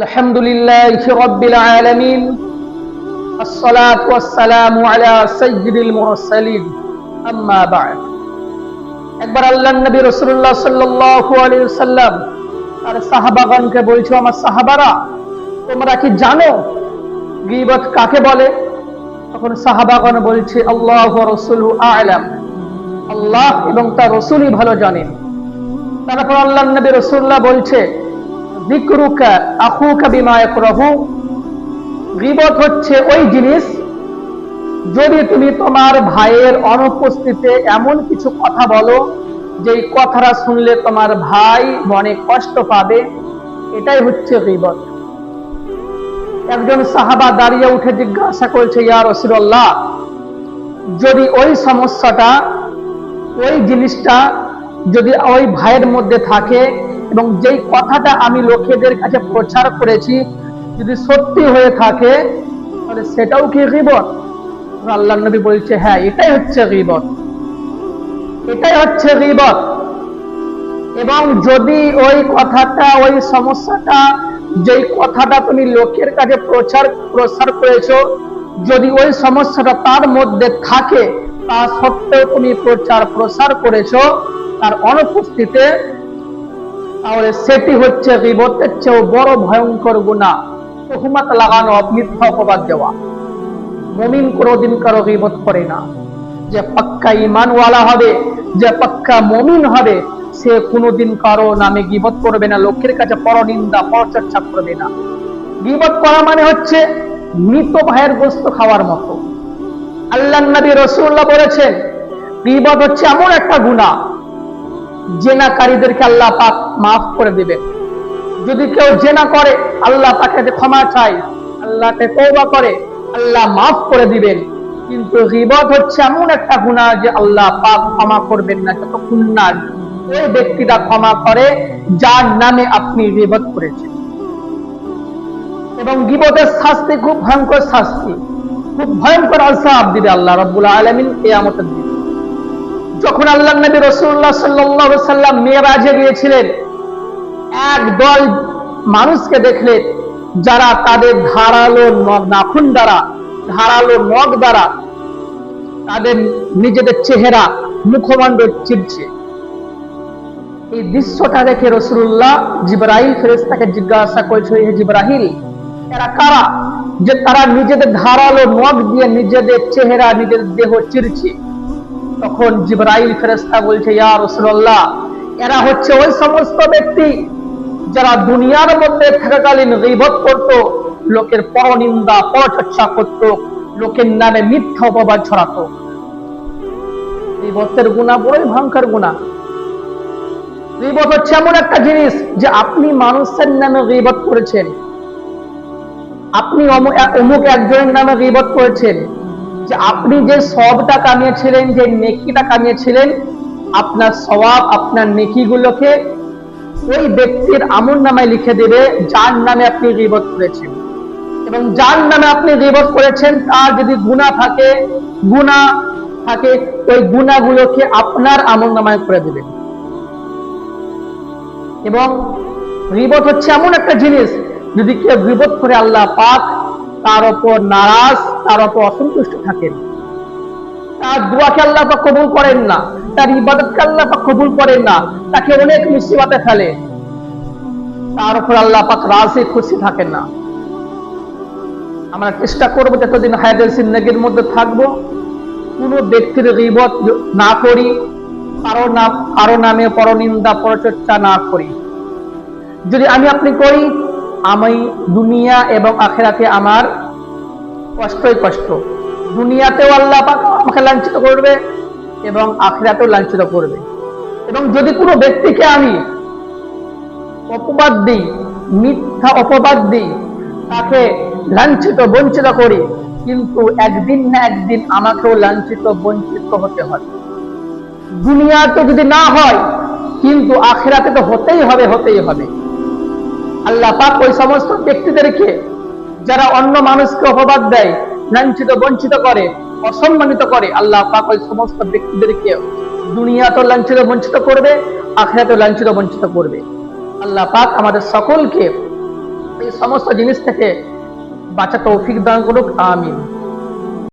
الحمد لله رب العالمين الصلاة والسلام على سيد المرسلين أما بعد একবার আল্লাহর নবী রাসূলুল্লাহ সাল্লাল্লাহু আলাইহি ওয়াসাল্লাম আর সাহাবাগণকে বলছো, আমার সাহাবারা, তোমরা কি জানো গীবত কাকে বলে? তখন সাহাবাগণ বলছে, আল্লাহু ওয়া রাসূলুহু আ'লাম, আল্লাহ এবং তার রাসূলই ভালো জানেন। তারপর আল্লাহর নবী রাসূলুল্লাহ বলছে, যিকরুকা আখুকা বিমা ইয়াকরাহু, গীবত হচ্ছে ওই জিনিস যদি তুমি তোমার ভাইয়ের অনুপস্থিতিতে এমন কিছু কথা বলো যেই কথাটা শুনলে তোমার ভাই মনে কষ্ট পাবে, এটাই হচ্ছে গীবত। একজন সাহাবা দাঁড়িয়ে উঠে জিজ্ঞাসা করছে, ইয়া রাসূলুল্লাহ, যদি ওই সমস্যাটা, ওই জিনিসটা যদি ওই ভাইয়ের মধ্যে থাকে এবং যেই কথাটা আমি লোকেদের কাছে প্রচার করেছি যদি সত্যি হয়ে থাকে, তাহলে সেটাও কি গীবত? আল্লাহর নবী বলছে, হ্যাঁ, এটাই হচ্ছে গীবত, এটাই হচ্ছে গীবত। এবং যদি ওই কথাটা, ওই সমস্যাটা, যেই কথাটা তুমি লোকের কাছে প্রচার করেছো, যদি ওই সমস্যাটা তার মধ্যে থাকে, তা সত্ত্বেও তুমি প্রসার করেছো তার অনুপস্থিতিতে, তাহলে সেটি হচ্ছে গীবতের চেয়েও বড় ভয়ঙ্কর গুনাহ। তুহমাত লাগানো, মিথ্যা অপবাদ দেওয়া। মুমিন কোনোদিন কারো গীবত করে না। যে পাক্কা ঈমানওয়ালা হবে, যে পাক্কা মুমিন হবে, সে কোনোদিন কারো নামে গীবত করবে না, লোকের কাছে পরনিন্দা পরচর্চা করবে না। গীবত করা মানে হচ্ছে মৃত ভাইয়ের গোশত খাওয়ার মতো। আল্লাহর নবী রাসূলুল্লাহ বলেছেন, গীবত হচ্ছে এমন একটা গুনাহ, জেনাকারীদেরকে আল্লাহ পাক মাফ করে দিবেন। যদি কেউ জেনা করে, আল্লাহ তাকে ক্ষমা চায়, আল্লাহকে তওবা করে, আল্লাহ মাফ করে দিবেন। কিন্তু গীবত হচ্ছে এমন একটা গুনাহ যে আল্লাহ পাক ক্ষমা করবেন না যতক্ষণ না ওই ব্যক্তিটা ক্ষমা করে যার নামে আপনি গীবত করেছেন। এবং গীবতের শাস্তি খুব ভয়ঙ্কর শাস্তি, খুব ভয়ঙ্কর আযাব দিবে আল্লাহ রাব্বুল আলামিন কিয়ামতের দিন। যখন আল্লাহর নবী রাসূলুল্লাহ সাল্লাল্লাহু আলাইহি ওয়াসাল্লাম মিরাজে গিয়েছিলেন, একদল মানুষকে দেখলেন যারা তাদের ধারালো নাখুন দ্বারা, ধারালো নখ দ্বারা তাদের নিজেদের চেহারা, মুখমণ্ডল চিরছে। এই দৃশ্যটা দেখে রাসূলুল্লাহ জিবরাইল ফেরেশতাকে জিজ্ঞাসা করেছে, হে জিবরাইল, এরা কারা যে তারা নিজেদের ধারালো নখ দিয়ে নিজেদের চেহারা, নিজেদের দেহ চিরছে? তখন জিবরাইল ফেরেশতা বলছে, ইয়া রাসূলুল্লাহ, এরা হচ্ছে ওই সমস্ত ব্যক্তি যারা দুনিয়ার মধ্যে থাকাকালীন গীবত করত, লোকের পরনিন্দা পরচর্চা করত, লোকের নামে মিথ্যা অপবাদ ছড়াতো। গীবতের গুনাহ বড়ই ভয়ঙ্কর গুনাহ। গীবত হচ্ছে এমন একটা জিনিস যে আপনি মানুষের নামে গীবত করেছেন, আপনি অমুক একজনের নামে গীবত করেছেন, যে আপনি যে সওয়াবটা কামিয়েছিলেন, যে নেকিটা কামিয়েছিলেন, আপনার সওয়াব, আপনার নেকিগুলোকে ওই ব্যক্তির আমলনামায় লিখে দেবে যার নামে আপনি গীবত করেছেন। এবং যার নামে আপনি গীবত করেছেন তার যদি গুনাহ থাকে, ওই গুনাহগুলোকে আপনার আমলনামায় করে দেবেন। এবং গীবত হচ্ছে এমন একটা জিনিস, যদি কেউ গীবত করে আল্লাহ পাক তার উপর নারাজ, তার উপর অসন্তুষ্ট থাকেন, তার দোয়াকে আল্লাহ পাক কবুল করেন না, তার ইবাদতকে আল্লাহ পাক কবুল করেন না, তাকে অনেক মুসিবতে ফেলে, তার উপর আল্লাহ পাক রাজি খুশি থাকেন না। আমরা চেষ্টা করবো যতদিন হায়াতের জিন্দেগির মধ্যে থাকবো, কোনো ব্যক্তির গীবত না করি, কারো নামে পরনিন্দা পরচর্চা না করি। যদি আপনি করি, আমি দুনিয়া এবং আখিরাতে আমার কষ্টই কষ্ট। দুনিয়াতেও আল্লাহ পাক আমাকে লাঞ্ছিত করবে এবং আখিরাতেও লাঞ্ছিত করবে। এবং যদি কোনো ব্যক্তিকে আমি অপবাদ দিই, মিথ্যা অপবাদ দিই, তাকে লাঞ্ছিত বঞ্চিত করি, কিন্তু একদিন না একদিন আমাকেও লাঞ্ছিত বঞ্চিত হতে হয়। দুনিয়াতে যদি না হয়, কিন্তু আখিরাতে তো হতেই হবে। আল্লাহ পাক ওই সমস্ত ব্যক্তিদেরকে যারা অন্য মানুষকে অপবাদ দেয়, লাঞ্ছিত বঞ্চিত করে, অসম্মানিত করে, আল্লাহ পাক ওই সমস্ত ব্যক্তিদেরকে দুনিয়াতেও লাঞ্ছিত বঞ্চিত করবে, আখিরাতেও লাঞ্ছিত বঞ্চিত করবে। আল্লাহ পাক আমাদের সকলকে এই সমস্ত জিনিস থেকে বাঁচা তৌফিক দান করুক, আমিন।